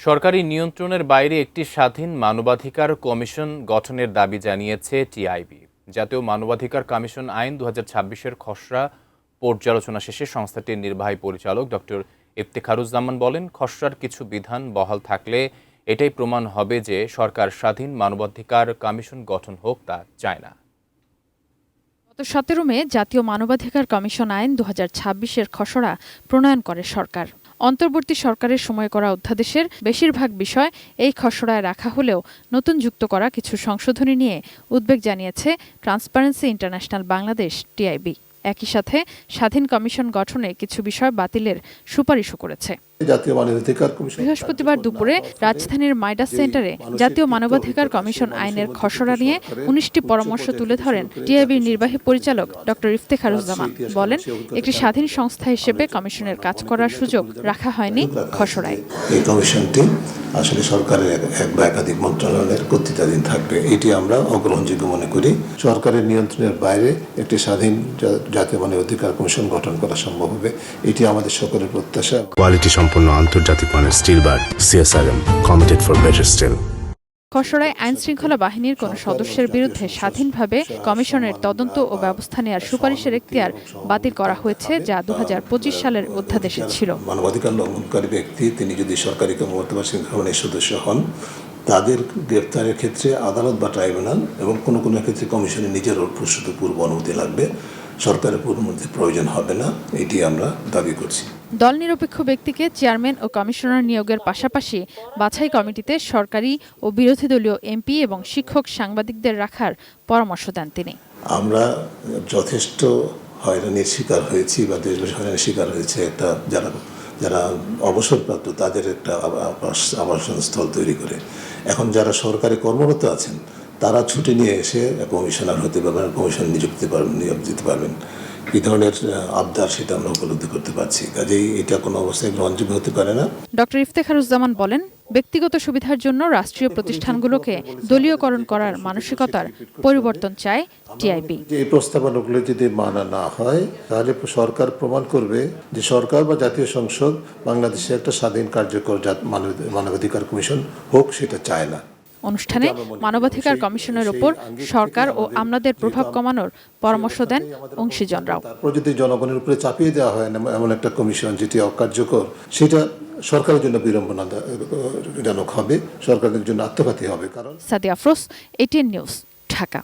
সরকারি নিয়ন্ত্রণের বাইরে একটি স্বাধীন মানবাধিকার কমিশন গঠনের দাবি জানিয়েছে টিআইবি। জাতীয় মানবাধিকার কমিশন আইন ২০২৬-এর খসড়া পর্যালোচনা শেষে সংস্থাটির নির্বাহী পরিচালক ডক্টর ইফতেখারুজ্জামান বলেন, খসড়ার কিছু বিধান বহাল থাকলে এটাই প্রমাণ হবে যে সরকার স্বাধীন মানবাধিকার কমিশন গঠন হোক তা চায় না। গত ১৭ মে জাতীয় মানবাধিকার কমিশন আইন ২০২৬-এর খসড়া প্রণয়ন করে সরকার। অন্তর্বর্তী সরকারের সময় করা অধ্যাদেশের বেশিরভাগ বিষয় এই খসড়ায় রাখা হলেও নতুন যুক্ত করা কিছু সংশোধনী নিয়ে উদ্বেগ জানিয়েছে ট্রান্সপারেন্সি ইন্টারন্যাশনাল বাংলাদেশ টিআইবি। একই সাথে স্বাধীন কমিশন গঠনে কিছু বিষয় বাতিলের সুপারিশও করেছে। বৃহস্পতিবার দুপুরে রাজধানীর মাইডাস সেন্টারে জাতীয় মানবাধিকার কমিশন আইনের খসড়া নিয়ে ১৯টি পরামর্শ তুলে ধরেন টিআইবির নির্বাহী পরিচালক ডক্টর ইফতেখারুজ্জামান। বলেন, একটি স্বাধীন সংস্থা হিসেবে কমিশনের কাজ করার সুযোগ রাখা হয়নি খসড়ায়। এই কমিশনটি আসলে সরকারের এক বা একাধিক মন্ত্রণালয়ের কর্তৃত্বাধীন থাকবে, এটি আমরা অগ্রহণযোগ্য মনে করি। সরকারের নিয়ন্ত্রণের বাইরে একটি স্বাধীন জাতীয় মানবাধিকার কমিশন গঠন করা সম্ভব হবে, এটি আমাদের সকলের প্রত্যাশা। কোয়ালিটি সম্পন্ন আন্তর্জাতিক মানের steel bar CSRM, committed for better steel. খসড়ায় আইন শৃঙ্খলা বাহিনীর কোনো সদস্যের বিরুদ্ধে স্বাধীনভাবে কমিশনের তদন্ত ও ব্যবস্থা নেওয়ার সুপারিশের এখতিয়ার বাতিল করা হয়েছে, যা ২০২৫ সালের অধ্যাদেশে ছিল। মানবাধিকার লঙ্ঘনকারী ব্যক্তি তিনি যদি সরকারি কর্মকর্তা বা শৃঙ্খলা বাহিনীর সদস্য হন, তাদের গ্রেপ্তারের ক্ষেত্রে আদালত বা ট্রাইব্যুনাল এবং কোনো ক্ষেত্রে কমিশনের নিজের প্রস্তুত পূর্ব অনুমতি লাগবে, সরকারের অনুমতির প্রয়োজন হবে না, এটি আমরা দাবি করছি। দল নিরপেক্ষ ব্যক্তিকে চেয়ারম্যান ও কমিশনার নিয়োগের পাশাপাশি বাছাই কমিটিতে সরকারি ও বিরোধী দলীয় এমপি এবং শিক্ষক সাংবাদিকদের রাখার পরামর্শ দেন তিনি। আমরা যথেষ্ট হয়রানির শিকার হয়েছি বা দেশবাসী হয়রানির শিকার হয়েছে, একটা যারা অবসরপ্রাপ্ত তাদের একটা আবাসন স্থল তৈরি করে। এখন যারা সরকারি কর্মরত আছেন তারা ছুটি নিয়ে এসে কমিশনার হতে পারবেন, কমিশন নিয়োগ দিতে পারবেন। এই ধরনের আবদার সেটা আমরা উপলব্ধি করতে পারছি, কাজেই এটা কোনো অবস্থায় গ্রহণযোগ্য হতে পারে না। ডক্টর ইফতেখারুজ্জামান বলেন, ব্যক্তিগত সুবিধার জন্য রাষ্ট্রীয় প্রতিষ্ঠানগুলোকে দলীয়করণ করার মানসিকতার পরিবর্তন চায় টিআইবি। এই প্রস্তাবনাগুলো যদি মানা না হয় তাহলে সরকার প্রমাণ করবে যে সরকার বা জাতীয় সংসদ বাংলাদেশে একটা স্বাধীন কার্যকর মানবাধিকার কমিশন হোক সেটা চায় না। অনুষ্ঠানে মানবাধিকার কমিশনের উপর সরকার ও আমলাদের প্রভাব কমানোর পরামর্শ দেন অংশীজনরাও। তারপর যদি জনগণের উপরে চাপিয়ে দেওয়া হয় এমন একটা কমিশন যেটি অকার্যকর, সেটা সরকারের জন্য বিড়ম্বনাজনক হবে, সরকারের জন্য আত্মঘাতী হবে। কারণ সাদিয়া আফরোজ, ATN নিউজ, ঢাকা।